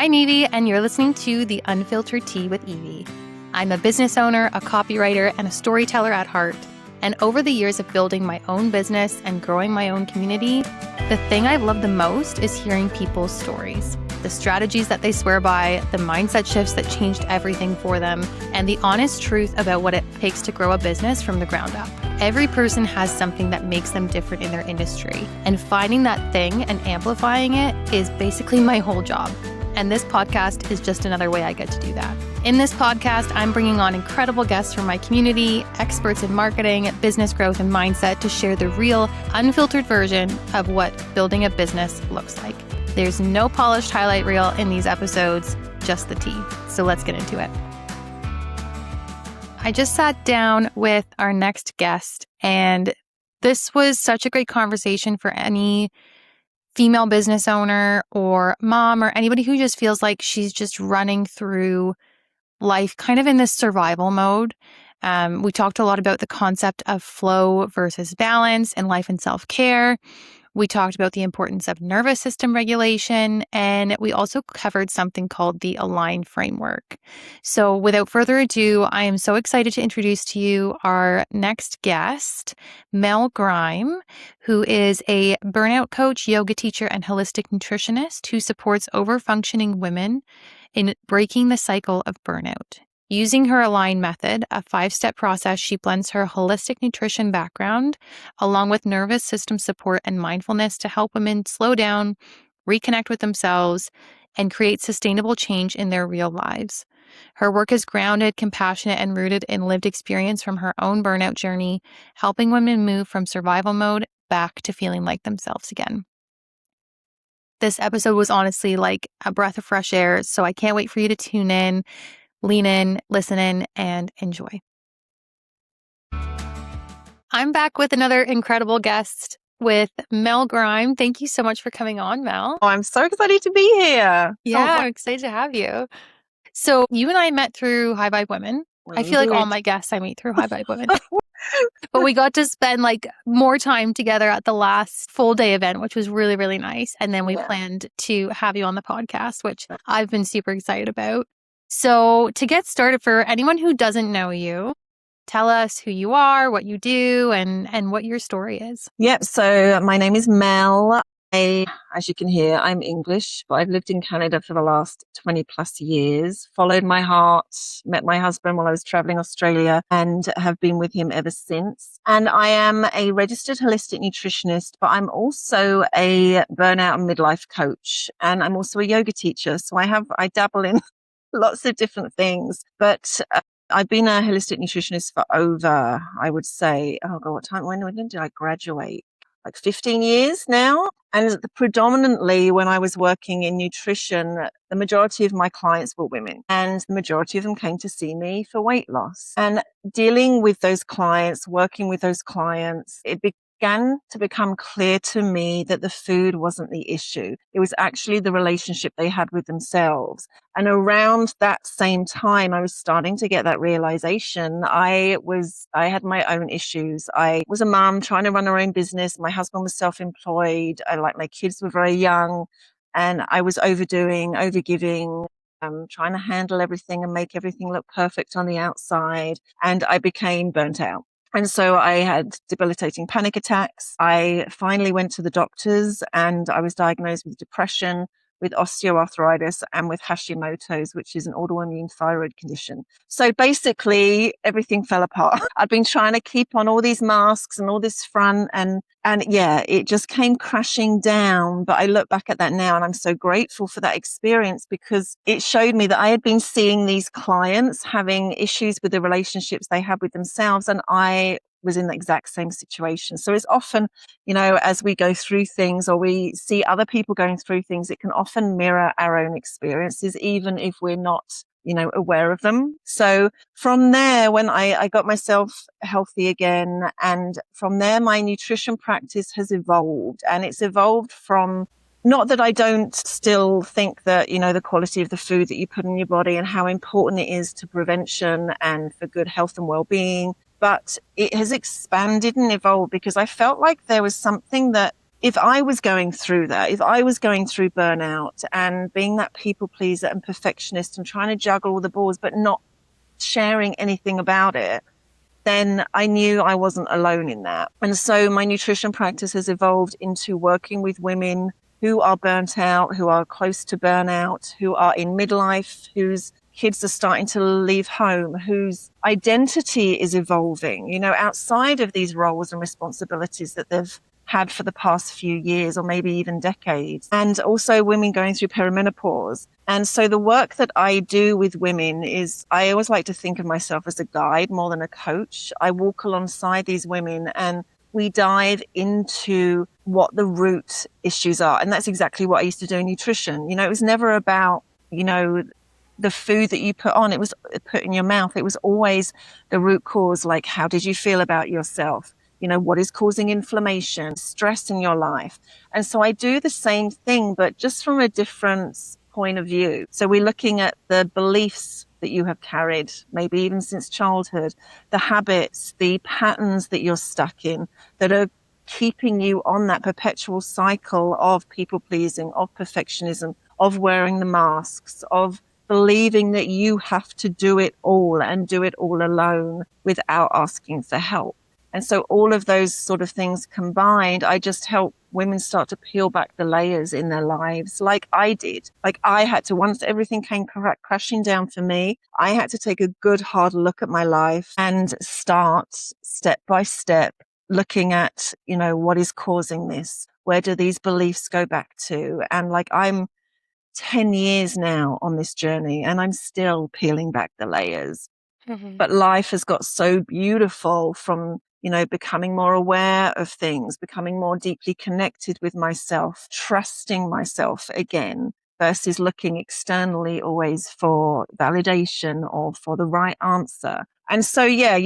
I'm Evie, and you're listening to The Unfiltered Tea with Evie. I'm a business owner, a copywriter, and a storyteller at heart. And over the years of building my own business and growing my own community, the thing I've loved the most is hearing people's stories. The strategies that they swear by, the mindset shifts that changed everything for them, and the honest truth about what it takes to grow a business from the ground up. Every person has something that makes them different in their industry, and finding that thing and amplifying it is basically my whole job. And this podcast is just another way I get to do that. In this podcast, I'm bringing on incredible guests from my community, experts in marketing, business growth, and mindset to share the real, unfiltered version of what building a business looks like. There's no polished highlight reel in these episodes, just the tea. So let's get into it. I just sat down with our next guest, and this was such a great conversation for any female business owner or mom or anybody who just feels like she's just running through life kind of in this survival mode. We talked a lot about the concept of flow versus balance in life and self-care. We talked about the importance of nervous system regulation, and we also covered something called the Align framework. So without further ado, I am so excited to introduce to you our next guest, Mel Grime, who is a burnout coach, yoga teacher, and holistic nutritionist who supports overfunctioning women in breaking the cycle of burnout. Using her Align method, a 5-step process, she blends her holistic nutrition background along with nervous system support and mindfulness to help women slow down, reconnect with themselves, and create sustainable change in their real lives. Her work is grounded, compassionate, and rooted in lived experience from her own burnout journey, helping women move from survival mode back to feeling like themselves again. This episode was honestly like a breath of fresh air, so I can't wait for you to tune in. Lean in, listen in, and enjoy. I'm back with another incredible guest with Mel Grime. Thank you so much for coming on, Mel. Oh, I'm so excited to be here. Yeah, I'm excited to have you. So you and I met through High Vibe Women. I feel like all my guests I meet through High Vibe Women. But we got to spend like more time together at the last full day event, which was really, really nice. And then we planned to have you on the podcast, which I've been super excited about. So to get started, for anyone who doesn't know you, tell us who you are, what you do, and what your story is. Yep. So my name is Mel. As you can hear, I'm English, but I've lived in Canada for the last 20 plus years, followed my heart, met my husband while I was traveling Australia and have been with him ever since. And I am a registered holistic nutritionist, but I'm also a burnout and midlife coach. And I'm also a yoga teacher. So I dabble in lots of different things, but I've been a holistic nutritionist for over, I would say, when did I graduate? Like 15 years now. And predominantly when I was working in nutrition, the majority of my clients were women, and the majority of them came to see me for weight loss. And dealing with those clients, working with those clients, it began to become clear to me that the food wasn't the issue. It was actually the relationship they had with themselves. And around that same time, I was starting to get that realization. I had my own issues. I was a mom trying to run her own business. My husband was self-employed. My kids were very young, and I was overgiving, trying to handle everything and make everything look perfect on the outside. And I became burnt out. And so I had debilitating panic attacks. I finally went to the doctors and I was diagnosed with depression, with osteoarthritis, and with Hashimoto's, which is an autoimmune thyroid condition. So basically everything fell apart. I'd been trying to keep on all these masks and all this front and it just came crashing down. But I look back at that now and I'm so grateful for that experience, because it showed me that I had been seeing these clients having issues with the relationships they had with themselves, and I was in the exact same situation. So it's often, as we go through things or we see other people going through things, it can often mirror our own experiences, even if we're not, aware of them. So from there, when I got myself healthy again, and from there, my nutrition practice has evolved, and it's evolved from, not that I don't still think that, the quality of the food that you put in your body and how important it is to prevention and for good health and well-being, but it has expanded and evolved because I felt like there was something that if I was going through that, if I was going through burnout and being that people pleaser and perfectionist and trying to juggle all the balls, but not sharing anything about it, then I knew I wasn't alone in that. And so my nutrition practice has evolved into working with women who are burnt out, who are close to burnout, who are in midlife, whose kids are starting to leave home, whose identity is evolving, outside of these roles and responsibilities that they've had for the past few years or maybe even decades, and also women going through perimenopause. And so the work that I do with women is, I always like to think of myself as a guide more than a coach. I walk alongside these women and we dive into what the root issues are. And that's exactly what I used to do in nutrition. It was never about, the food that you put on, it was put in your mouth. It was always the root cause, like, how did you feel about yourself? What is causing inflammation, stress in your life? And so I do the same thing, but just from a different point of view. So we're looking at the beliefs that you have carried, maybe even since childhood, the habits, the patterns that you're stuck in that are keeping you on that perpetual cycle of people pleasing, of perfectionism, of wearing the masks, of believing that you have to do it all and do it all alone without asking for help. And so all of those sort of things combined, I just help women start to peel back the layers in their lives like I did. Like I had to, once everything came crashing down for me, I had to take a good hard look at my life and start step by step looking at, what is causing this? Where do these beliefs go back to? And like I'm 10 years now on this journey and I'm still peeling back the layers. Mm-hmm. But life has got so beautiful from, becoming more aware of things, becoming more deeply connected with myself, trusting myself again versus looking externally always for validation or for the right answer. And so, yeah,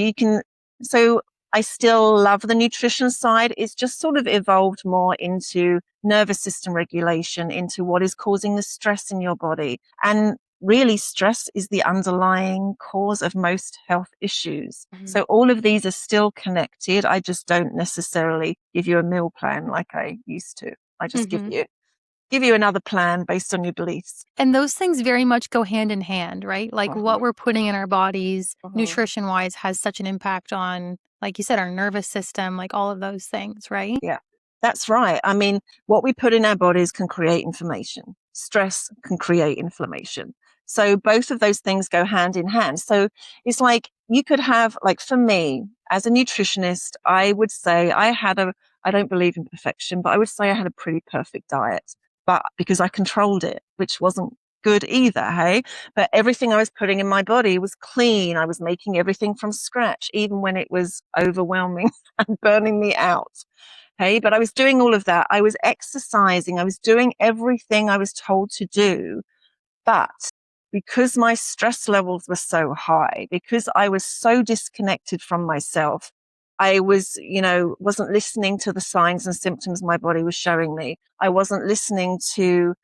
so I still love the nutrition side. It's just sort of evolved more into nervous system regulation, into what is causing the stress in your body. And really, stress is the underlying cause of most health issues. Mm-hmm. So all of these are still connected. I just don't necessarily give you a meal plan like I used to. I just give you another plan based on your beliefs. And those things very much go hand in hand, right? Like what we're putting in our bodies, nutrition wise, has such an impact on, like you said, our nervous system, like all of those things, right? Yeah, that's right. I mean, what we put in our bodies can create inflammation. Stress can create inflammation. So both of those things go hand in hand. So it's like you could have, like for me, as a nutritionist, I would say I don't believe in perfection, but I would say I had a pretty perfect diet, but because I controlled it, which wasn't good either. Hey, but everything I was putting in my body was clean. I was making everything from scratch, even when it was overwhelming and burning me out. Hey, but I was doing all of that. I was exercising. I was doing everything I was told to do. But because my stress levels were so high, because I was so disconnected from myself, I wasn't listening to the signs and symptoms my body was showing me. I wasn't listening to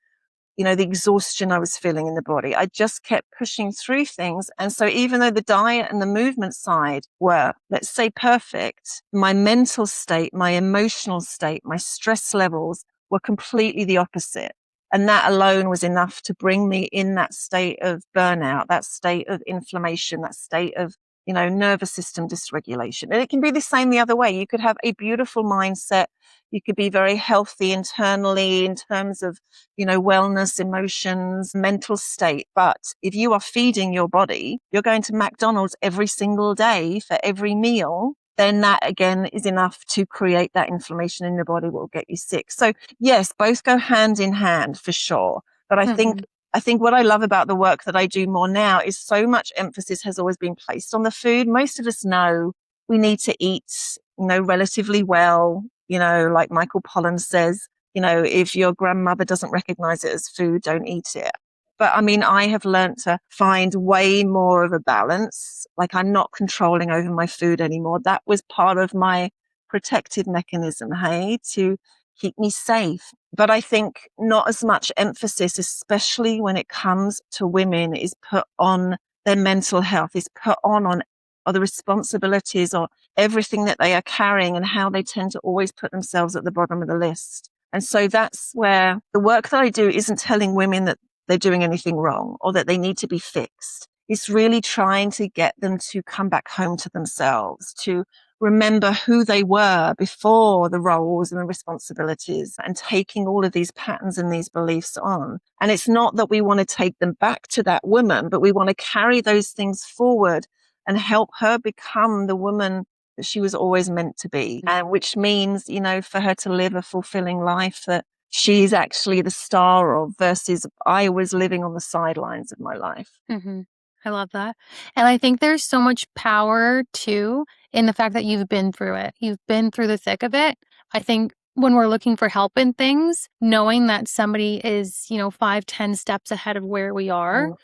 the exhaustion I was feeling in the body. I just kept pushing through things. And so even though the diet and the movement side were, let's say, perfect, my mental state, my emotional state, my stress levels were completely the opposite. And that alone was enough to bring me in that state of burnout, that state of inflammation, that state of nervous system dysregulation. And it can be the same the other way. You could have a beautiful mindset. You could be very healthy internally in terms of, wellness, emotions, mental state. But if you are feeding your body, you're going to McDonald's every single day for every meal, then that again is enough to create that inflammation in your body, what will get you sick. So yes, both go hand in hand for sure. But I think what I love about the work that I do more now is so much emphasis has always been placed on the food. Most of us know we need to eat, relatively well. Like Michael Pollan says, if your grandmother doesn't recognize it as food, don't eat it. But I mean, I have learned to find way more of a balance. Like I'm not controlling over my food anymore. That was part of my protective mechanism, hey, to keep me safe. But I think not as much emphasis, especially when it comes to women, is put on their mental health, is put on or the responsibilities or everything that they are carrying and how they tend to always put themselves at the bottom of the list. And so that's where the work that I do isn't telling women that they're doing anything wrong or that they need to be fixed. It's really trying to get them to come back home to themselves, to remember who they were before the roles and the responsibilities, and taking all of these patterns and these beliefs on. And it's not that we want to take them back to that woman, but we want to carry those things forward and help her become the woman that she was always meant to be. And which means, you know, for her to live a fulfilling life that she's actually the star of, versus I was living on the sidelines of my life. Mm-hmm. I love that. And I think there's so much power too in the fact that you've been through it. You've been through the thick of it. I think when we're looking for help in things, knowing that somebody is, 5-10 steps ahead of where we are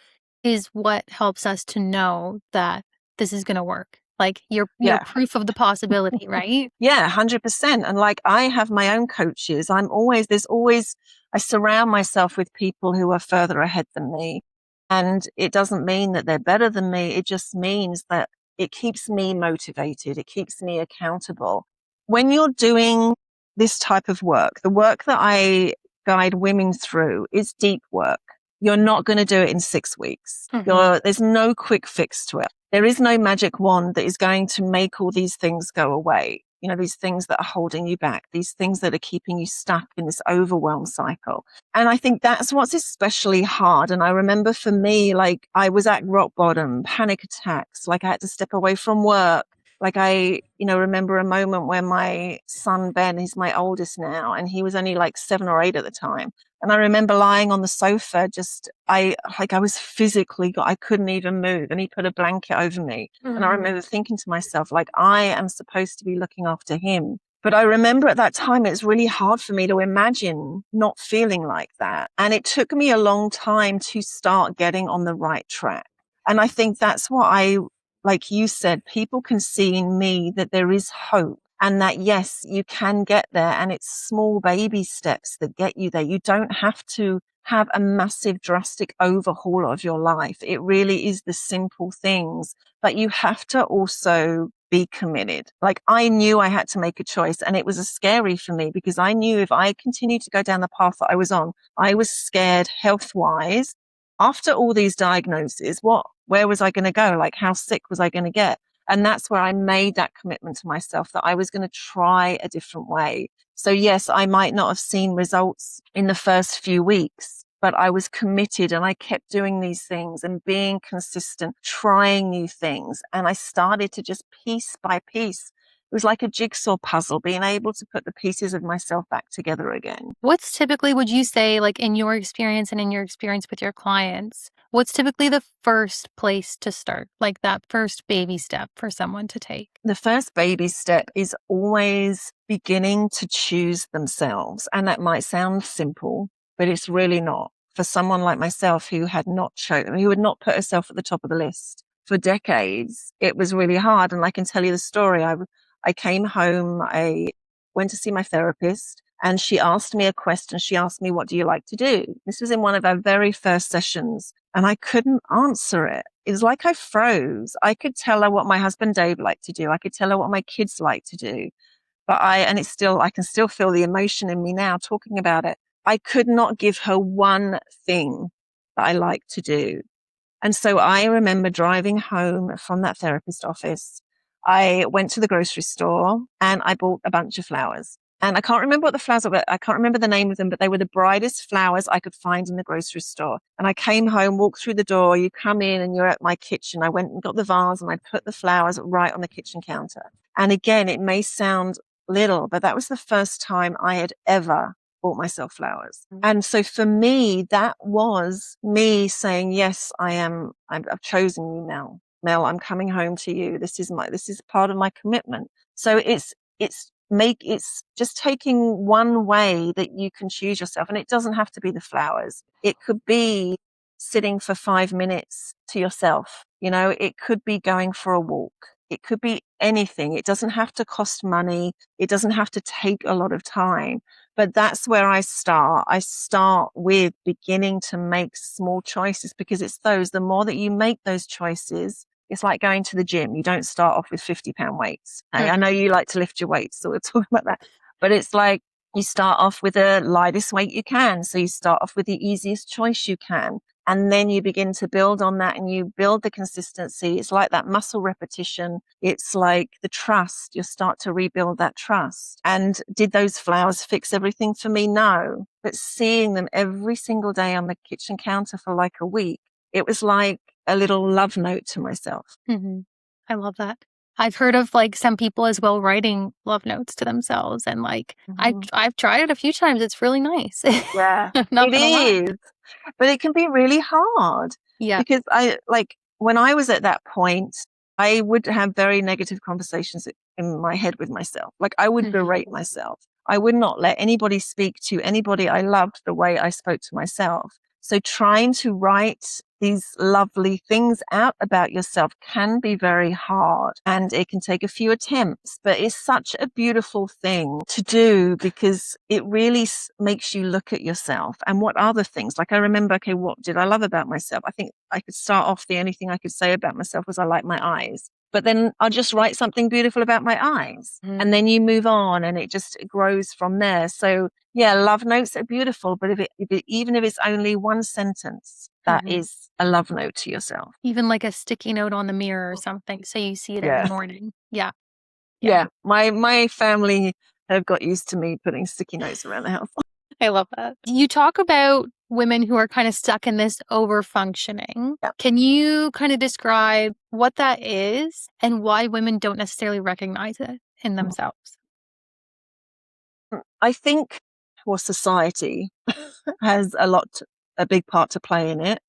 is what helps us to know that this is going to work. Like you're Yeah. proof of the possibility, right? Yeah, 100%. And like I have my own coaches. I surround myself with people who are further ahead than me. And it doesn't mean that they're better than me. It just means that it keeps me motivated. It keeps me accountable. When you're doing this type of work, the work that I guide women through is deep work. You're not going to do it in 6 weeks. There's no quick fix to it. There is no magic wand that is going to make all these things go away. You know, these things that are holding you back, these things that are keeping you stuck in this overwhelm cycle. And I think that's what's especially hard. And I remember for me, like I was at rock bottom, panic attacks, like I had to step away from work. Like I, remember a moment where my son, Ben, he's my oldest now, and he was only like 7 or 8 at the time. And I remember lying on the sofa, I was physically, I couldn't even move. And he put a blanket over me. And I remember thinking to myself, like, I am supposed to be looking after him. But I remember at that time, it's really hard for me to imagine not feeling like that. And it took me a long time to start getting on the right track. And I think that's what like you said, people can see in me that there is hope. And that, yes, you can get there, and it's small baby steps that get you there. You don't have to have a massive, drastic overhaul of your life. It really is the simple things, but you have to also be committed. Like I knew I had to make a choice, and it was scary for me because I knew if I continued to go down the path that I was on, I was scared health-wise. After all these diagnoses, where was I going to go? Like how sick was I going to get? And that's where I made that commitment to myself that I was going to try a different way. So yes, I might not have seen results in the first few weeks, but I was committed and I kept doing these things and being consistent, trying new things. And I started to just piece by piece. It was like a jigsaw puzzle, being able to put the pieces of myself back together again. What's typically, would you say, like in your experience and in your experience with your clients, what's typically the first place to start, like that first baby step for someone to take? The first baby step is always beginning to choose themselves. And that might sound simple, but it's really not. For someone like myself who had not put herself at the top of the list for decades, it was really hard. And I can tell you the story. I came home, I went to see my therapist, and she asked me a question. She asked me, what do you like to do? This was in one of our very first sessions, and I couldn't answer it. It was like I froze. I could tell her what my husband Dave liked to do. I could tell her what my kids like to do. But I can still feel the emotion in me now talking about it. I could not give her one thing that I like to do. And so I remember driving home from that therapist office. I went to the grocery store and I bought a bunch of flowers. And I can't remember what the flowers were. I can't remember the name of them, but they were the brightest flowers I could find in the grocery store. And I came home, walked through the door. You come in and you're at my kitchen. I went and got the vase and I put the flowers right on the kitchen counter. And again, it may sound little, but that was the first time I had ever bought myself flowers. And so for me, that was me saying, yes, I've chosen you now. Mel, I'm coming home to you. This is part of my commitment. So it's just taking one way that you can choose yourself. And it doesn't have to be the flowers. It could be sitting for 5 minutes to yourself. It could be going for a walk. It could be anything. It doesn't have to cost money. It doesn't have to take a lot of time. But that's where I start. I start with beginning to make small choices, because it's the more that you make those choices, it's like going to the gym. You don't start off with 50-pound weights. I know you like to lift your weights, so we're talking about that. But it's like You start off with the lightest weight you can. So you start off with the easiest choice you can. And then you begin to build on that and you build the consistency. It's like that muscle repetition. It's like the trust. You start to rebuild that trust. And did those flowers fix everything for me? No. But seeing them every single day on the kitchen counter for like a week, it was like a little love note to myself. Mm-hmm. I love that. I've heard of like some people as well writing love notes to themselves, and like I've tried it a few times. It's really nice. Yeah, I'm not it gonna lie. is. But it can be really hard Yeah. because when I was at that point, I would have very negative conversations in my head with myself. Like I would Mm-hmm. berate myself. I would not let anybody speak to anybody I loved the way I spoke to myself. So trying to write these lovely things out about yourself can be very hard and it can take a few attempts, but it's such a beautiful thing to do because it really makes you look at yourself and what are the things. Like I remember, okay, what did I love about myself? I think I could start off, the only thing I could say about myself was I like my eyes. But then I'll just write something beautiful about my eyes. Mm-hmm. And then you move on and it just grows from there. So yeah, love notes are beautiful, but even if it's only one sentence, that Mm-hmm. is a love note to yourself. Even like a sticky note on the mirror or something, so you see it every Yeah. morning. Yeah. Yeah. My family have got used to me putting sticky notes around the house. I love that. You talk about women who are kind of stuck in this overfunctioning. Yeah. Can you kind of describe what that is and why women don't necessarily recognize it in themselves? I think, well, society has a big part to play in it.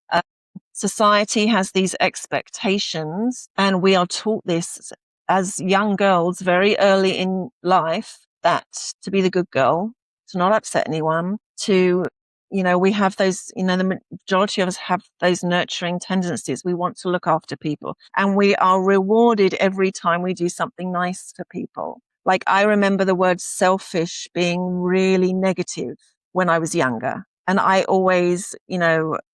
Society has these expectations, and we are taught this as young girls very early in life that to be the good girl, to not upset anyone, we have those, the majority of us have those nurturing tendencies. We want to look after people, and we are rewarded every time we do something nice for people. Like I remember the word selfish being really negative when I was younger. And I always,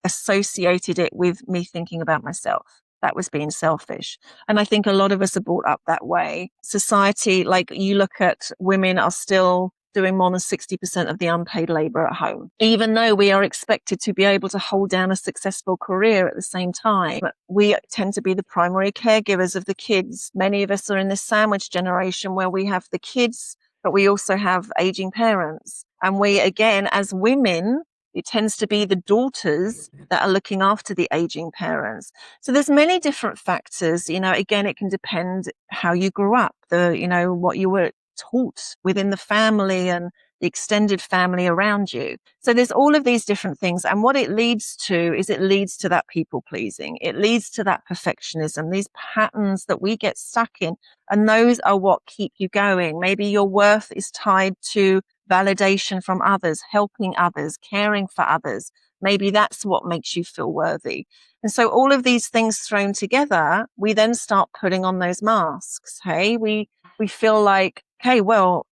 associated it with me thinking about myself. That was being selfish. And I think a lot of us are brought up that way. Society, like you look at women are still doing more than 60% of the unpaid labor at home, even though we are expected to be able to hold down a successful career at the same time. We tend to be the primary caregivers of the kids. Many of us are in this sandwich generation where we have the kids, but we also have aging parents. And we, again, as women, it tends to be the daughters that are looking after the aging parents. So there's many different factors. Again, it can depend how you grew up, what you were taught within the family and the extended family around you. So there's all of these different things. And what it leads to is it leads to that people pleasing. It leads to that perfectionism, these patterns that we get stuck in. And those are what keep you going. Maybe your worth is tied to validation from others, helping others, caring for others. Maybe that's what makes you feel worthy. And so all of these things thrown together, we then start putting on those masks. Hey, we feel like, okay, well,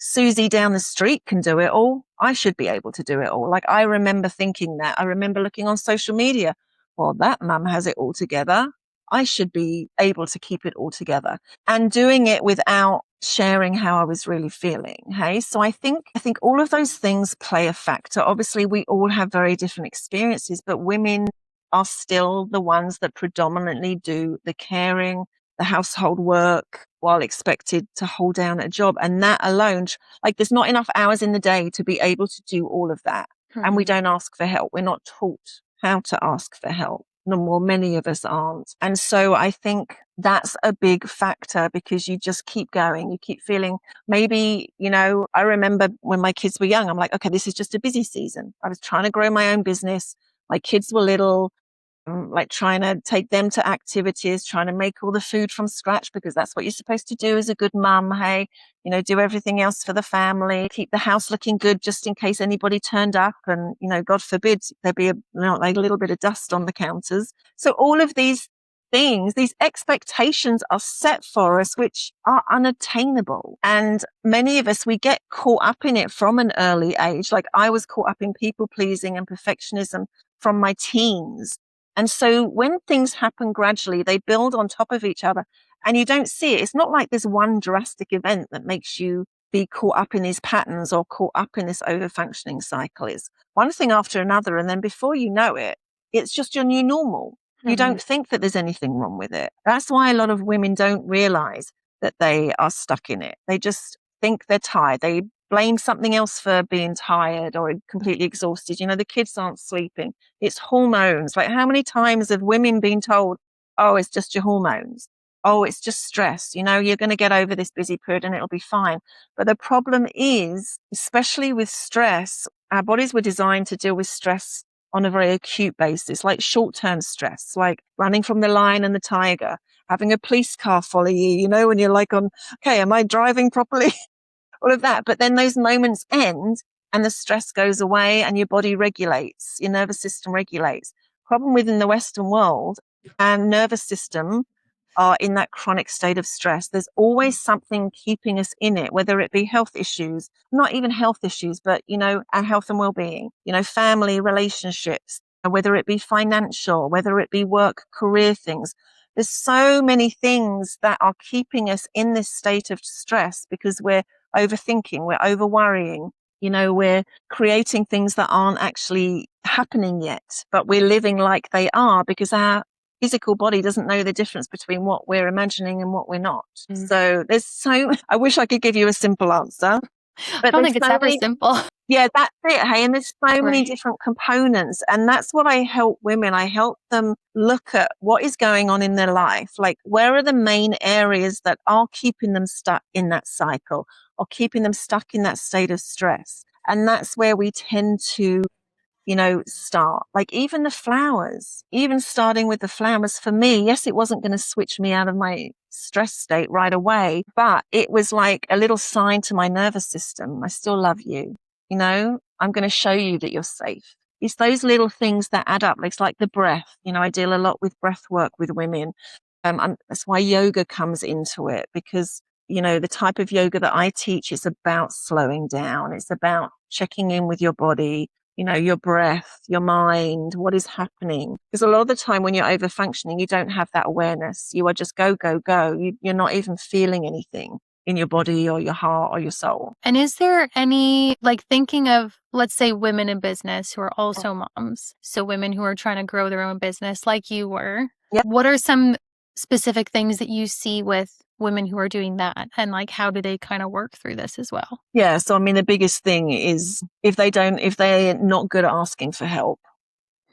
Susie down the street can do it all. I should be able to do it all. Like I remember thinking that. I remember looking on social media. Well, that mum has it all together. I should be able to keep it all together, and doing it without sharing how I was really feeling. Hey, so I think all of those things play a factor. Obviously, we all have very different experiences, but women are still the ones that predominantly do the caring, the household work, while expected to hold down a job. And that alone, like there's not enough hours in the day to be able to do all of that. Mm-hmm. And we don't ask for help. We're not taught how to ask for help. No more, many of us aren't. And so I think that's a big factor because you just keep going. You keep feeling maybe, I remember when my kids were young, I'm like, okay, this is just a busy season. I was trying to grow my own business. My kids were little. Like trying to take them to activities, trying to make all the food from scratch because that's what you're supposed to do as a good mum. Hey, do everything else for the family, keep the house looking good just in case anybody turned up and, God forbid there'd be like a little bit of dust on the counters. So all of these things, these expectations are set for us, which are unattainable. And many of us, we get caught up in it from an early age. Like I was caught up in people pleasing and perfectionism from my teens. And so when things happen gradually, they build on top of each other and you don't see it. It's not like there's one drastic event that makes you be caught up in these patterns or caught up in this overfunctioning cycle. It's one thing after another. And then before you know it, it's just your new normal. You don't think that there's anything wrong with it. That's why a lot of women don't realize that they are stuck in it. They just think they're tired. They blame something else for being tired or completely exhausted. You know, the kids aren't sleeping. It's hormones. Like, how many times have women been told, oh, it's just your hormones? Oh, it's just stress. You know, you're going to get over this busy period and it'll be fine. But the problem is, especially with stress, our bodies were designed to deal with stress on a very acute basis, like short-term stress, like running from the lion and the tiger, having a police car follow you, you know, when you're like okay, am I driving properly? All of that. But then those moments end and the stress goes away and your body regulates, your nervous system regulates. Problem within the Western world, our nervous system are in that chronic state of stress. There's always something keeping us in it, whether it be health issues, not even health issues, but, you know, our health and well-being, you know, family relationships, whether it be financial, whether it be work, career things. There's so many things that are keeping us in this state of stress because we're overthinking, we're over worrying, you know, we're creating things that aren't actually happening yet, but we're living like they are because our physical body doesn't know the difference between what we're imagining and what we're not. So I wish I could give you a simple answer, I but don't there's think it's so ever many, simple. yeah, that's it. Hey, and there's so many Right. different components. And that's what I help women. I help them look at what is going on in their life. Like, where are the main areas that are keeping them stuck in that cycle or keeping them stuck in that state of stress? And that's where we tend to, you know, start. Like, even the flowers, even starting with the flowers for me, yes, it wasn't going to switch me out of my stress state right away, but it was like a little sign to my nervous system. I still love you. You know, I'm going to show you that you're safe. It's those little things that add up. It's like the breath. You know, I deal a lot with breath work with women. That's why yoga comes into it, because, you know, the type of yoga that I teach is about slowing down. It's about checking in with your body, you know, your breath, your mind, what is happening. Because a lot of the time when you're over functioning, you don't have that awareness. You are just go, go, go. You're not even feeling anything in your body or your heart or your soul. And is there any, like, thinking of, let's say, women in business who are also moms, so women who are trying to grow their own business like you were, Yep. what are some specific things that you see with women who are doing that? And like, how do they kind of work through this as well? Yeah. So, I mean, the biggest thing is if they're not good at asking for help,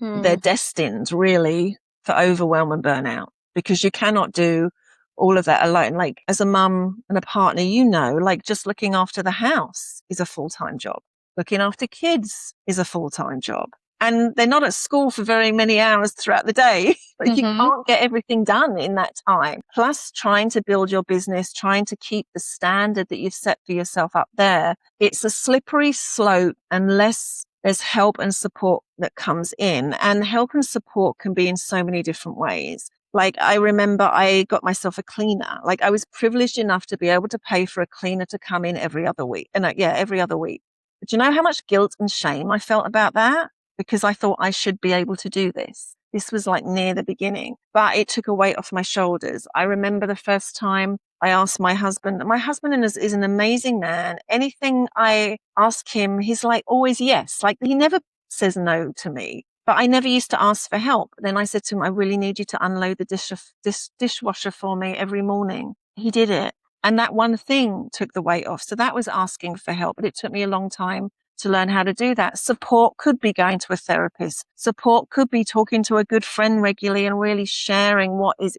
they're destined really for overwhelm and burnout, because you cannot do all of that alone. Like, as a mum and a partner, you know, like, just looking after the house is a full-time job. Looking after kids is a full-time job. And they're not at school for very many hours throughout the day. Like, you can't get everything done in that time. Plus, trying to build your business, trying to keep the standard that you've set for yourself up there. It's a slippery slope unless there's help and support that comes in. And help and support can be in so many different ways. Like, I remember I got myself a cleaner. Like, I was privileged enough to be able to pay for a cleaner to come in every other week. And every other week. But you know how much guilt and shame I felt about that? Because I thought I should be able to do this. This was like near the beginning, but it took a weight off my shoulders. I remember the first time I asked my husband is an amazing man. Anything I ask him, he's like always yes. Like, he never says no to me, but I never used to ask for help. Then I said to him, I really need you to unload the dishwasher for me every morning. He did it. And that one thing took the weight off. So that was asking for help, but it took me a long time to learn how to do that. Support could be going to a therapist. Support could be talking to a good friend regularly and really sharing what is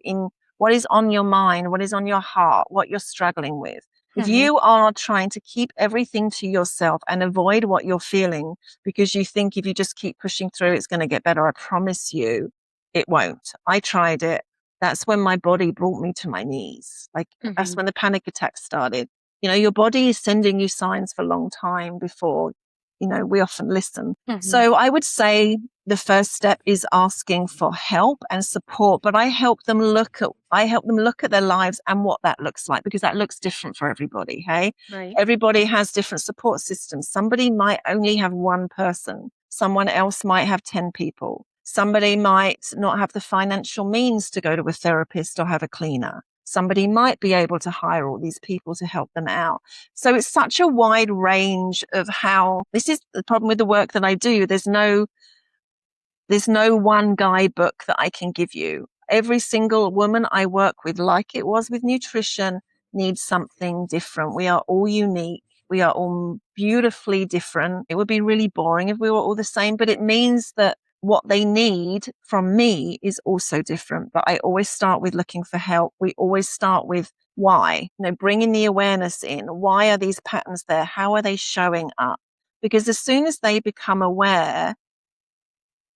on your mind, what is on your heart, what you're struggling with. If you are trying to keep everything to yourself and avoid what you're feeling because you think if you just keep pushing through, it's going to get better, I promise you, it won't. I tried it. That's when my body brought me to my knees. Like, that's when the panic attacks started. You know, your body is sending you signs for a long time before, you know, we often listen. So I would say the first step is asking for help and support, but I help them look at their lives and what that looks like, because that looks different for everybody. Hey, Right. Everybody has different support systems. Somebody might only have one person. Someone else might have 10 people. Somebody might not have the financial means to go to a therapist or have a cleaner. Somebody might be able to hire all these people to help them out. So it's such a wide range of how, this is the problem with the work that I do. There's no one guidebook that I can give you. Every single woman I work with, like it was with nutrition, needs something different. We are all unique. We are all beautifully different. It would be really boring if we were all the same, but it means that what they need from me is also different. But I always start with looking for help. We always start with why, bringing the awareness in. Why are these patterns there? How are they showing up? Because as soon as they become aware,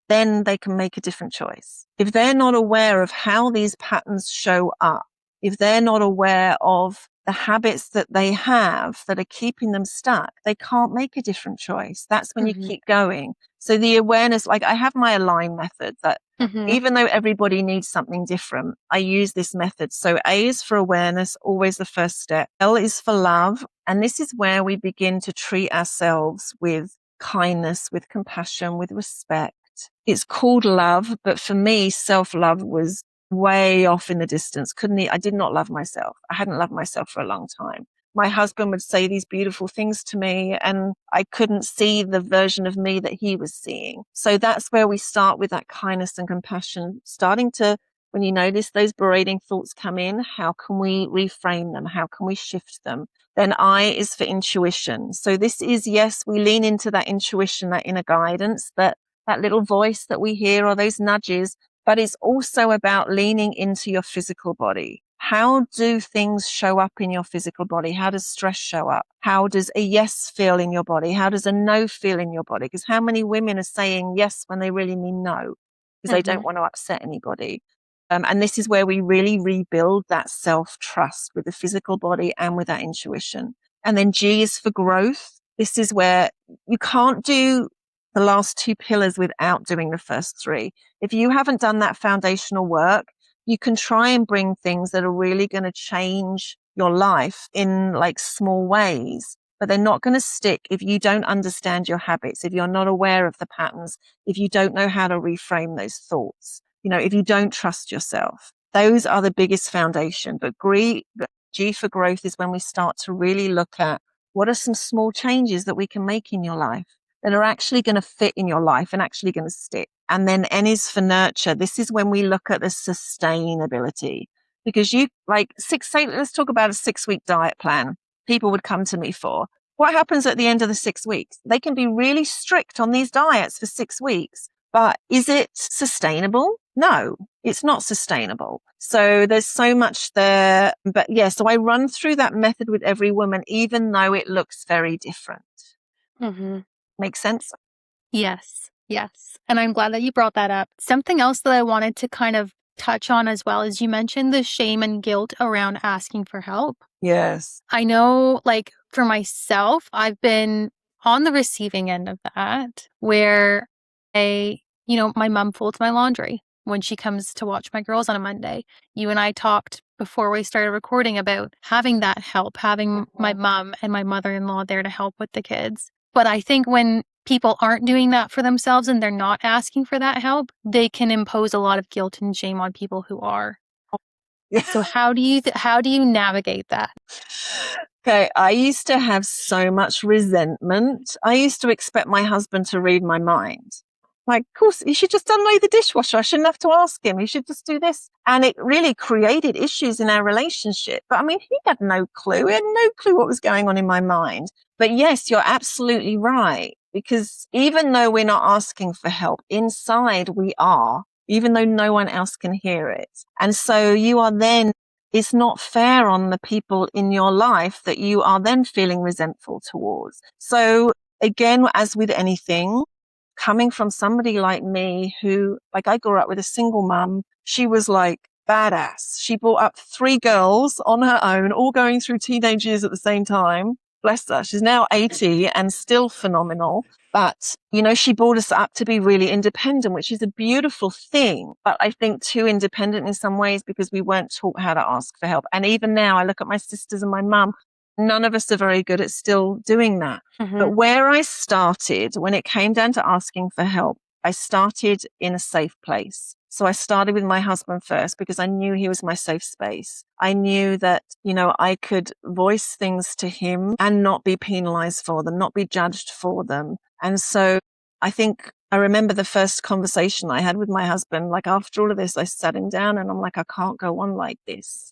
then they can make a different choice. If they're not aware of how these patterns show up, if they're not aware of the habits that they have that are keeping them stuck, they can't make a different choice. That's when you keep going. So the awareness, like I have my align method that even though everybody needs something different, I use this method. So A is for awareness, always the first step. L is for love. And this is where we begin to treat ourselves with kindness, with compassion, with respect. It's called love, but for me, self-love was way off in the distance. I did not love myself. I hadn't loved myself for a long time. My husband would say these beautiful things to me and I couldn't see the version of me that he was seeing. So that's where we start with that kindness and compassion, starting to, when you notice those berating thoughts come in, how can we reframe them? How can we shift them? Then I is for intuition. So this is, yes, we lean into that intuition, that inner guidance, that little voice that we hear or those nudges, but it's also about leaning into your physical body. How do things show up in your physical body? How does stress show up? How does a yes feel in your body? How does a no feel in your body? Because how many women are saying yes when they really mean no? Because they don't want to upset anybody. And this is where we really rebuild that self-trust with the physical body and with that intuition. And then G is for growth. This is where you can't do the last two pillars without doing the first three. If you haven't done that foundational work, you can try and bring things that are really going to change your life in like small ways, but they're not going to stick if you don't understand your habits, if you're not aware of the patterns, if you don't know how to reframe those thoughts, if you don't trust yourself. Those are the biggest foundation. But G for growth is when we start to really look at what are some small changes that we can make in your life that are actually going to fit in your life and actually going to stick. And then N is for nurture. This is when we look at the sustainability, because let's talk about a 6-week diet plan people would come to me for. What happens at the end of the 6 weeks? They can be really strict on these diets for 6 weeks, but is it sustainable? No, it's not sustainable. So there's so much there. But yeah, so I run through that method with every woman, even though it looks very different. Make sense? Yes. And I'm glad that you brought that up. Something else that I wanted to kind of touch on as well is you mentioned the shame and guilt around asking for help. Yes. I know, like for myself, I've been on the receiving end of that where my mom folds my laundry when she comes to watch my girls on a Monday. You and I talked before we started recording about having that help, having my mom and my mother-in-law there to help with the kids. But I think when people aren't doing that for themselves and they're not asking for that help, they can impose a lot of guilt and shame on people who are. So how do you navigate that? Okay, I used to have so much resentment. I used to expect my husband to read my mind. Like, of course, he should just unload the dishwasher. I shouldn't have to ask him. He should just do this. And it really created issues in our relationship. But I mean, he had no clue. He had no clue what was going on in my mind. But yes, you're absolutely right. Because even though we're not asking for help, inside we are, even though no one else can hear it. And so it's not fair on the people in your life that you are then feeling resentful towards. So again, as with anything, coming from somebody like me who, like, I grew up with a single mum. She was like badass. She brought up 3 girls on her own, all going through teenage years at the same time. Bless her. She's now 80 and still phenomenal. But, she brought us up to be really independent, which is a beautiful thing. But I think too independent in some ways because we weren't taught how to ask for help. And even now I look at my sisters and my mum, none of us are very good at still doing that. But where I started when it came down to asking for help, I started in a safe place. So I started with my husband first because I knew he was my safe space. I knew that, I could voice things to him and not be penalized for them, not be judged for them. And so I remember the first conversation I had with my husband, like after all of this, I sat him down and I'm like, I can't go on like this.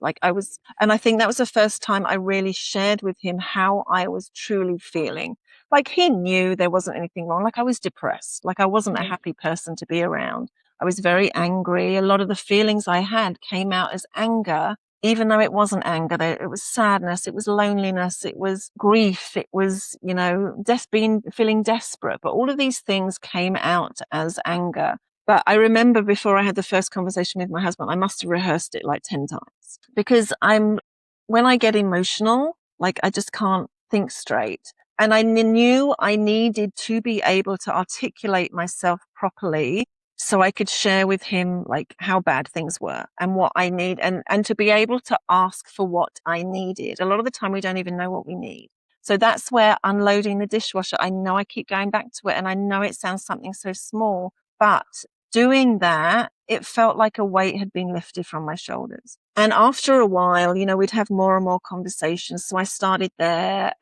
And I think that was the first time I really shared with him how I was truly feeling. Like he knew there wasn't anything wrong. Like I was depressed. Like I wasn't a happy person to be around. I was very angry. A lot of the feelings I had came out as anger, even though it wasn't anger. It was sadness. It was loneliness. It was grief. It was, feeling desperate. But all of these things came out as anger. But I remember before I had the first conversation with my husband, I must have rehearsed it like 10 times because when I get emotional, like I just can't think straight. And I knew I needed to be able to articulate myself properly so I could share with him like how bad things were and what I need and to be able to ask for what I needed. A lot of the time we don't even know what we need. So that's where unloading the dishwasher, I know I keep going back to it and I know it sounds something so small, but doing that, it felt like a weight had been lifted from my shoulders. And after a while, we'd have more and more conversations. So I started there.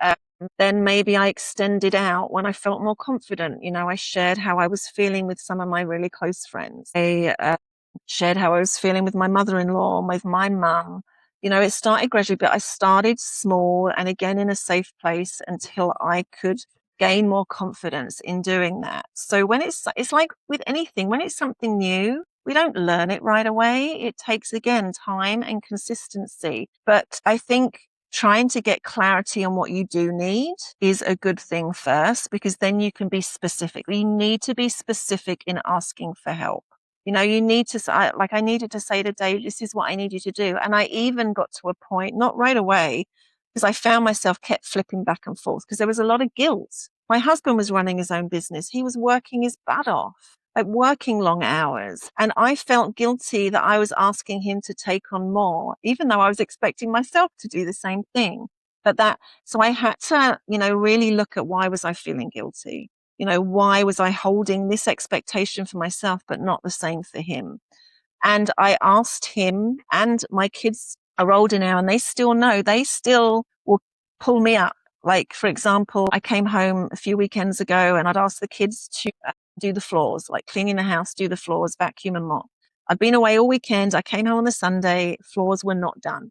Then maybe I extended out when I felt more confident. I shared how I was feeling with some of my really close friends. I shared how I was feeling with my mother-in-law, with my mum. It started gradually, but I started small and again in a safe place until I could gain more confidence in doing that. So when it's like with anything, when it's something new, we don't learn it right away. It takes, again, time and consistency. But I think trying to get clarity on what you do need is a good thing first, because then you can be specific. You need to be specific in asking for help. You need to, like I needed to say to Dave, this is what I need you to do. And I even got to a point, not right away, because I found myself kept flipping back and forth because there was a lot of guilt. My husband was running his own business. He was working his butt off, like working long hours. And I felt guilty that I was asking him to take on more, even though I was expecting myself to do the same thing. So I had to, really look at why was I feeling guilty? Why was I holding this expectation for myself, but not the same for him? And I asked him, and my kids are older now and they still know, they still will pull me up. Like, for example, I came home a few weekends ago and I'd asked the kids to do the floors, like cleaning the house, do the floors, vacuum and mop. I'd been away all weekend. I came home on the Sunday, floors were not done.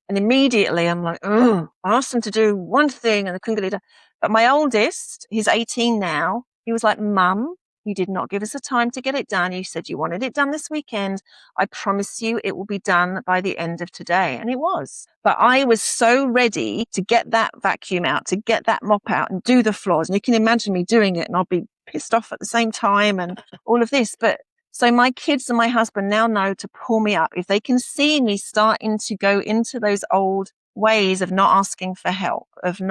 And immediately I'm like, oh, I asked them to do one thing and they couldn't get it done. But my oldest, he's 18 now, he was like, Mum, you did not give us the time to get it done. You said you wanted it done this weekend. I promise you it will be done by the end of today. And it was. But I was so ready to get that vacuum out, to get that mop out and do the floors. And you can imagine me doing it and I'll be pissed off at the same time and all of this. But so my kids and my husband now know to pull me up. If they can see me starting to go into those old ways of not asking for help, of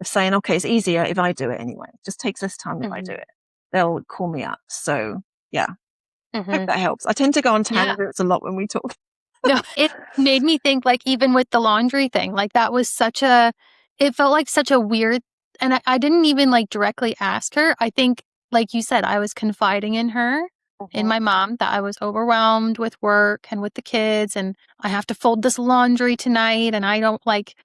saying, okay, it's easier if I do it anyway. It just takes less time if I do it. They'll call me up. So yeah, I hope that helps. I tend to go on tangents a lot when we talk. No, it made me think, like, even with the laundry thing, like that was it felt like such a weird, and I didn't even like directly ask her. I think, like you said, I was confiding in her, in my mom, that I was overwhelmed with work and with the kids and I have to fold this laundry tonight and I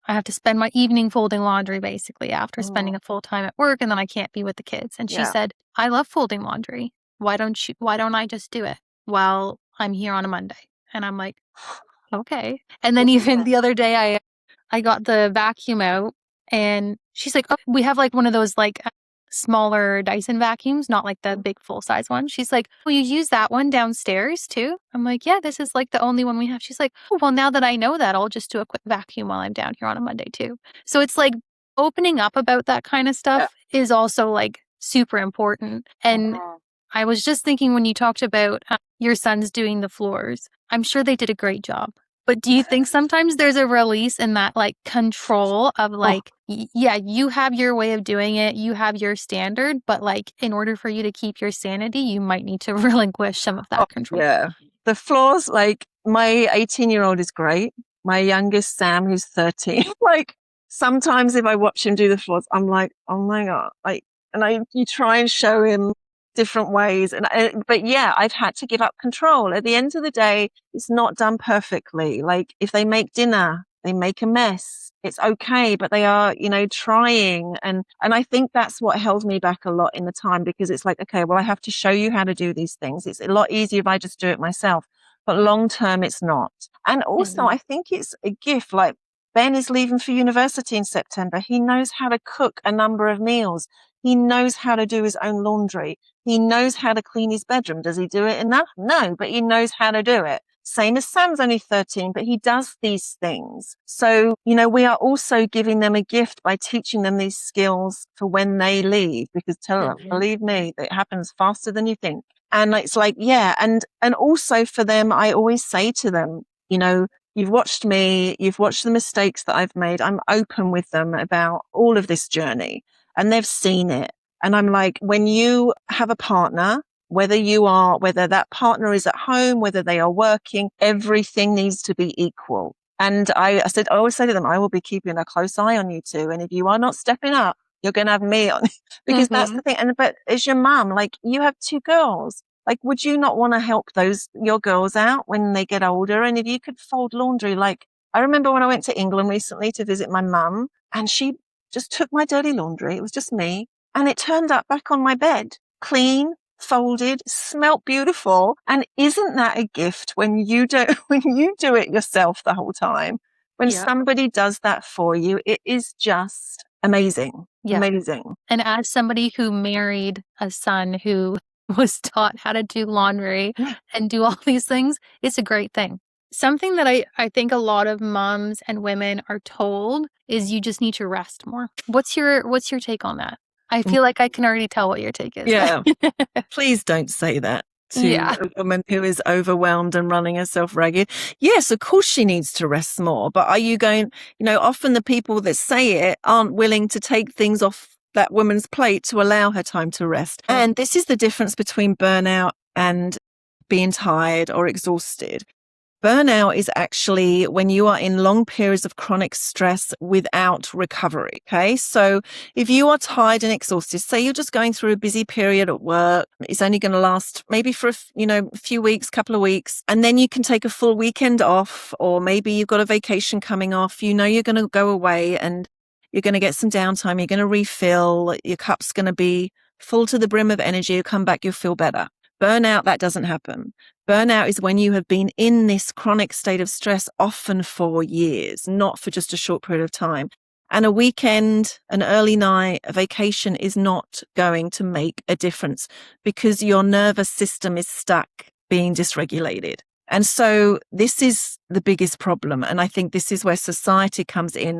have to spend my evening folding laundry basically after spending a full time at work, and then I can't be with the kids. And she said, I love folding laundry. Why don't I just do it while I'm here on a Monday? And I'm like, okay. And then even the other day I got the vacuum out and she's like, oh, we have like one of those like smaller Dyson vacuums, not like the big full size one. She's like, will you use that one downstairs too? I'm like, yeah, this is like the only one we have. She's like, oh, well, now that I know that, I'll just do a quick vacuum while I'm down here on a Monday too. So it's like opening up about that kind of stuff is also like super important. And I was just thinking when you talked about your sons doing the floors, I'm sure they did a great job. But do you think sometimes there's a release in that like control of like, yeah, you have your way of doing it, you have your standard, but like in order for you to keep your sanity, you might need to relinquish some of that control. Yeah. The floors, like my 18-year-old is great. My youngest, Sam, who's 13, like sometimes if I watch him do the floors, I'm like, oh my God. Like, and you try and show him different ways. But yeah, I've had to give up control. At the end of the day, it's not done perfectly. Like if they make dinner, they make a mess. It's okay, but they are, trying. And I think that's what held me back a lot in the time, because it's like, okay, well, I have to show you how to do these things. It's a lot easier if I just do it myself, but long term, it's not. And also, I think it's a gift. Like Ben is leaving for university in September. He knows how to cook a number of meals. He knows how to do his own laundry. He knows how to clean his bedroom. Does he do it enough? No, but he knows how to do it. Same as Sam's only 13, but he does these things. So, we are also giving them a gift by teaching them these skills for when they leave, because believe me, it happens faster than you think. And it's like, yeah. And also for them, I always say to them, you've watched me, you've watched the mistakes that I've made. I'm open with them about all of this journey, and they've seen it. And I'm like, when you have a partner, whether that partner is at home, whether they are working, everything needs to be equal. And I always say to them, I will be keeping a close eye on you two. And if you are not stepping up, you're going to have me on, because that's the thing. But as your mum, like, you have two girls. Like, would you not want to help your girls out when they get older? And if you could fold laundry, like, I remember when I went to England recently to visit my mum, and she just took my dirty laundry. It was just me. And it turned up back on my bed, clean, folded, smelt beautiful. And isn't that a gift when you do it yourself the whole time? When somebody does that for you, it is just amazing. Yeah. Amazing. And as somebody who married a son who was taught how to do laundry and do all these things, it's a great thing. Something that I think a lot of moms and women are told is you just need to rest more. What's your take on that? I feel like I can already tell what your take is. Yeah. Please don't say that to a woman who is overwhelmed and running herself ragged. Yes, of course she needs to rest more. But are you going, often the people that say it aren't willing to take things off that woman's plate to allow her time to rest. And this is the difference between burnout and being tired or exhausted. Burnout is actually when you are in long periods of chronic stress without recovery. Okay. So if you are tired and exhausted, say you're just going through a busy period at work, it's only going to last maybe for, a few weeks, couple of weeks, and then you can take a full weekend off, or maybe you've got a vacation coming off, you're going to go away and you're going to get some downtime. You're going to refill. Your cup's going to be full to the brim of energy. You come back, you'll feel better. Burnout, that doesn't happen. Burnout is when you have been in this chronic state of stress, often for years, not for just a short period of time. And a weekend, an early night, a vacation is not going to make a difference, because your nervous system is stuck being dysregulated. And so this is the biggest problem. And I think this is where society comes in.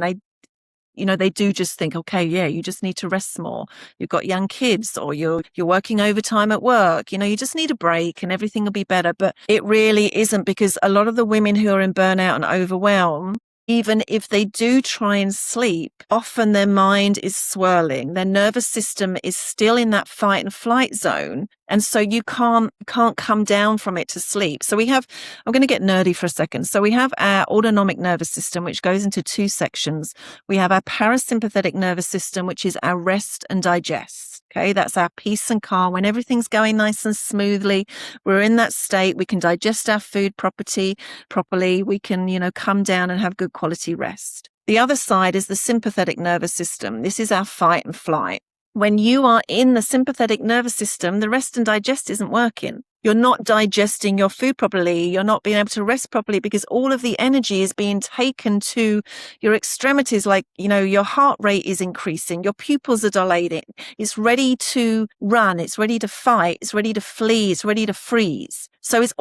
They do just think, okay, yeah, you just need to rest more. You've got young kids, or you're working overtime at work. You just need a break and everything will be better. But it really isn't, because a lot of the women who are in burnout and overwhelm, even if they do try and sleep, often their mind is swirling. Their nervous system is still in that fight and flight zone. And so you can't come down from it to sleep. So I'm going to get nerdy for a second. So we have our autonomic nervous system, which goes into two sections. We have our parasympathetic nervous system, which is our rest and digest. Okay, that's our peace and calm. When everything's going nice and smoothly, we're in that state. We can digest our food properly. We can, come down and have good quality rest. The other side is the sympathetic nervous system. This is our fight and flight. When you are in the sympathetic nervous system, the rest and digest isn't working. You're not digesting your food properly. You're not being able to rest properly, because all of the energy is being taken to your extremities. Like, your heart rate is increasing. Your pupils are dilating. It's ready to run. It's ready to fight. It's ready to flee. It's ready to freeze. So it's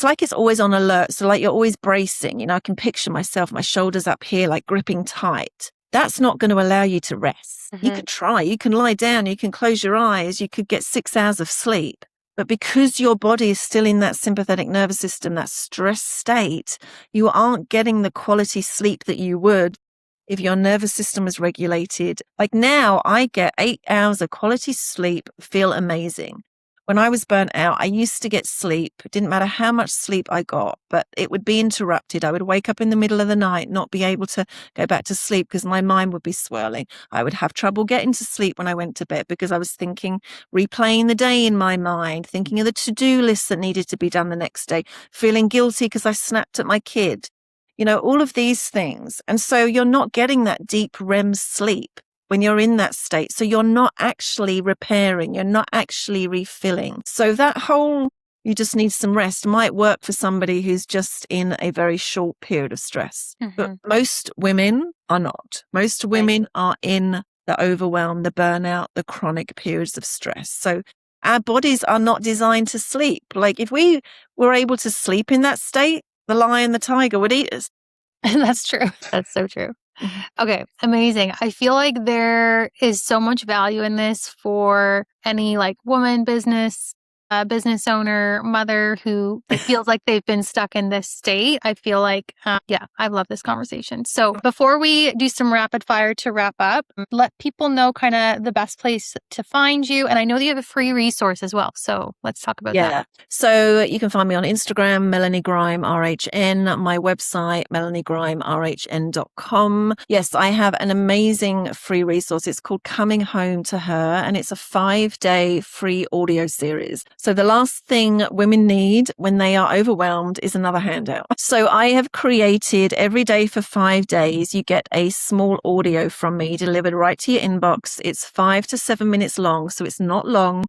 like it's always on alert. So like you're always bracing. I can picture myself, my shoulders up here, like gripping tight. That's not going to allow you to rest. You could try. You can lie down. You can close your eyes. You could get 6 hours of sleep. But because your body is still in that sympathetic nervous system, that stress state, you aren't getting the quality sleep that you would if your nervous system is regulated. Like now, I get 8 hours of quality sleep, feel amazing. When I was burnt out, I used to get sleep. It didn't matter how much sleep I got, but it would be interrupted. I would wake up in the middle of the night, not be able to go back to sleep because my mind would be swirling. I would have trouble getting to sleep when I went to bed because I was thinking, replaying the day in my mind, thinking of the to-do list that needed to be done the next day, feeling guilty because I snapped at my kid. All of these things. And so you're not getting that deep REM sleep when you're in that state. So you're not actually repairing, you're not actually refilling. So that whole, you just need some rest might work for somebody who's just in a very short period of stress. But most women are not. Most women are in the overwhelm, the burnout, the chronic periods of stress. So our bodies are not designed to sleep. Like if we were able to sleep in that state, the lion, the tiger would eat us. That's true. That's so true. Okay, amazing. I feel like there is so much value in this for any like woman, business owner, mother who feels like they've been stuck in this state. I feel like, yeah, I love this conversation. So before we do some rapid fire to wrap up, let people know kind of the best place to find you. And I know that you have a free resource as well. So let's talk about that. So you can find me on Instagram, Melanie Grime, RHN, my website, melaniegrime.rhn.com. Yes, I have an amazing free resource. It's called Coming Home to Her, and it's a 5-day free audio series. So the last thing women need when they are overwhelmed is another handout. So I have created every day for 5 days, you get a small audio from me delivered right to your inbox. It's 5 to 7 minutes long, so it's not long.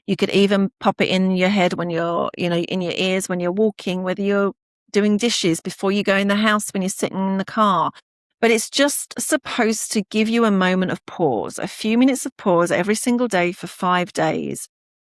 You could even pop it in your head when you're, in your ears when you're walking, whether you're doing dishes before you go in the house, when you're sitting in the car. But it's just supposed to give you a moment of pause, a few minutes of pause every single day for 5 days.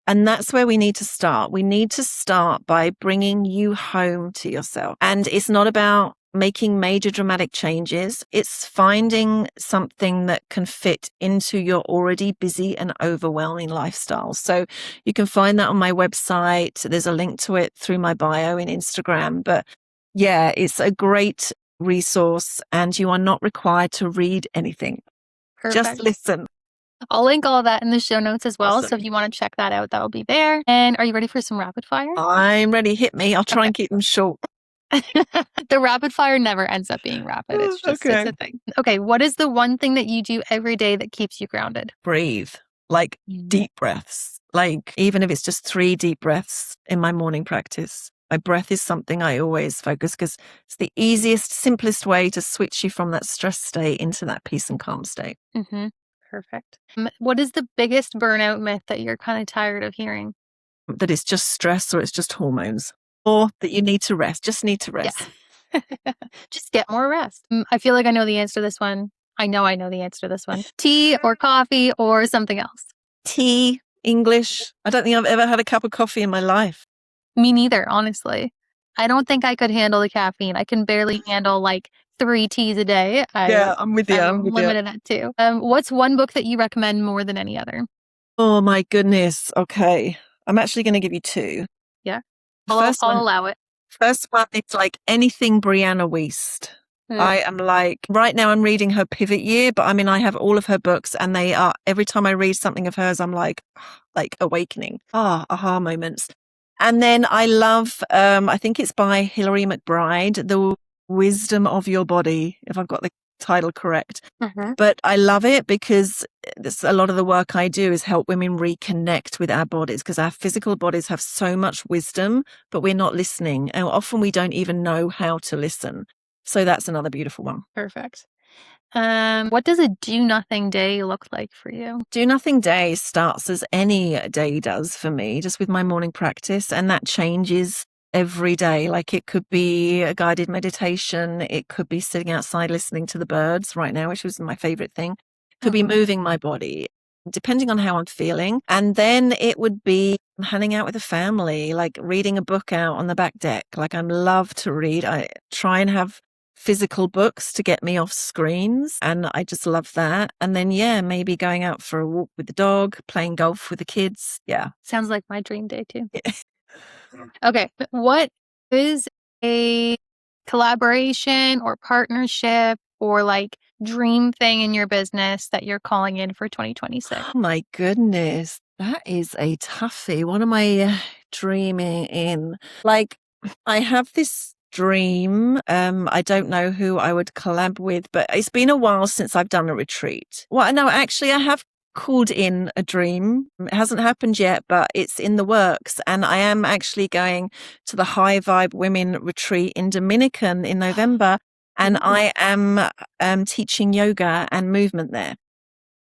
And that's where we need to start. We need to start by bringing you home to yourself. And it's not about making major dramatic changes. It's finding something that can fit into your already busy and overwhelming lifestyle. So you can find that on my website. There's a link to it through my bio in Instagram. But yeah, it's a great resource and you are not required to read anything. Perfect. Just listen. I'll link all of that in the show notes as well. Awesome. So if you want to check that out, that'll be there. And are you ready for some rapid fire? I'm ready. Hit me. I'll try and keep them short. The rapid fire never ends up being rapid. It's just It's a thing. Okay. What is the one thing that you do every day that keeps you grounded? Breathe. Like deep breaths. Like even if it's just 3 deep breaths in my morning practice. My breath is something I always focus because it's the easiest, simplest way to switch you from that stress state into that peace and calm state. Perfect. What is the biggest burnout myth that you're kind of tired of hearing? That it's just stress or it's just hormones. Or that you need to rest. Just need to rest. Yeah. Just get more rest. I feel like I know the answer to this one. I know the answer to this one. Tea or coffee or something else? Tea, English. I don't think I've ever had a cup of coffee in my life. Me neither, honestly. I don't think I could handle the caffeine. I can barely handle like 3 teas a day. I'm with you. I'm limited at 2. What's one book that you recommend more than any other? Oh my goodness. Okay. I'm actually going to give you 2. Yeah. I'll allow it. First one, it's like anything Brianna Wiest. I am like, right now I'm reading her Pivot Year, but I mean, I have all of her books and they are, every time I read something of hers, I'm like awakening, aha moments. And then I love, I think it's by Hilary McBride, The Wisdom of Your Body, if I've got the title correct. But I love it because a lot of the work I do is help women reconnect with our bodies because our physical bodies have so much wisdom, but we're not listening. And often we don't even know how to listen. So that's another beautiful one. Perfect. What does a do nothing day look like for you? Do nothing day starts as any day does for me, just with my morning practice. And that changes every day. Like it could be a guided meditation. It could be sitting outside listening to the birds right now, which was my favorite thing. It could be moving my body, depending on how I'm feeling. And then it would be hanging out with the family, like reading a book out on the back deck. Like I love to read. I try and have physical books to get me off screens. And I just love that. And then, maybe going out for a walk with the dog, playing golf with the kids. Yeah. Sounds like my dream day too. Okay. What is a collaboration or partnership or like dream thing in your business that you're calling in for 2026? Oh my goodness. That is a toughie. What am I dreaming in? Like, I have this dream. I don't know who I would collab with, but it's been a while since I've done a retreat. Well, no, actually, I have called in a dream. It hasn't happened yet, but it's in the works. And I am actually going to the High Vibe Women Retreat in Dominican in November. And I am teaching yoga and movement there.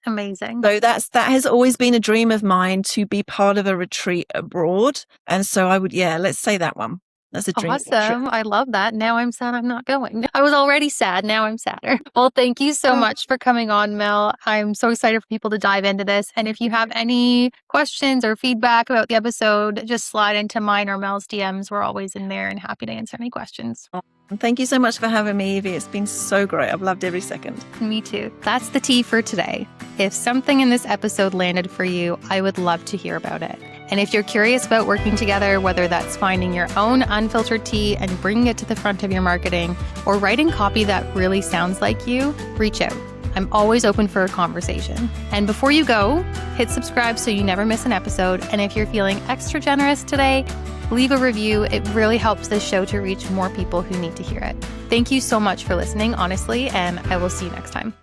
Amazing. So that has always been a dream of mine, to be part of a retreat abroad. And so I would, let's say that one. That's a dream. Awesome. I love that. Now I'm sad I'm not going. I was already sad. Now I'm sadder. Well, thank you so much for coming on, Mel. I'm so excited for people to dive into this. And if you have any questions or feedback about the episode, just slide into mine or Mel's DMs. We're always in there and happy to answer any questions. Thank you so much for having me, Evie. It's been so great. I've loved every second. Me too. That's the tea for today. If something in this episode landed for you, I would love to hear about it. And if you're curious about working together, whether that's finding your own unfiltered tea and bringing it to the front of your marketing, or writing copy that really sounds like you, reach out. I'm always open for a conversation. And before you go, hit subscribe so you never miss an episode. And if you're feeling extra generous today, leave a review. It really helps this show to reach more people who need to hear it. Thank you so much for listening, honestly, and I will see you next time.